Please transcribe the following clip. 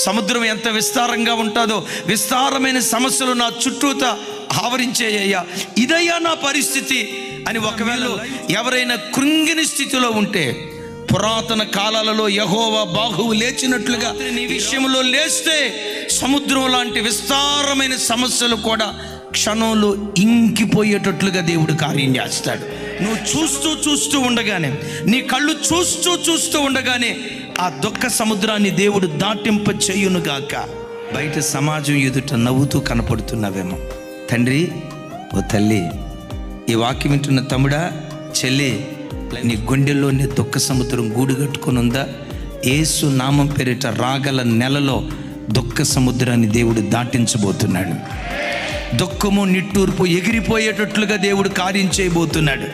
సముద్రం ఎంత విస్తారంగా ఉంటుందో, విస్తారమైన సమస్యలు నా చుట్టూత ఆవరించేయ్యా, ఇదయ్యా నా పరిస్థితి అని ఒకవేళ ఎవరైనా కృంగిని స్థితిలో ఉంటే, పురాతన కాలాలలో యెహోవా బాహువు లేచినట్లుగా నీ విషయంలో లేస్తే సముద్రం లాంటి విస్తారమైన సమస్యలు కూడా క్షణంలో ఇంకిపోయేటట్లుగా దేవుడు కార్యం చేస్తాడు. నువ్వు చూస్తూ ఉండగానే, నీ కళ్ళు చూస్తూ ఉండగానే ఆ దుఃఖ సముద్రాన్ని దేవుడు దాటింప చేయునుగాక. బయట సమాజం ఎదుట నవ్వుతూ కనపడుతున్నావేమో. తండ్రి, ఓ తల్లి, ఈ వాక్యం వింటున్న తమ్ముడా, చెల్లి, నీ గుండెల్లోనే దుఃఖ సముద్రం గూడు కట్టుకొని ఉందా? యేసు నామం పేరిట రాగల నెలలో దుఃఖ సముద్రాన్ని దేవుడు దాటించబోతున్నాడు. దుఃఖము నిట్టూర్పు ఎగిరిపోయేటట్లుగా దేవుడు కార్యం చేయబోతున్నాడు.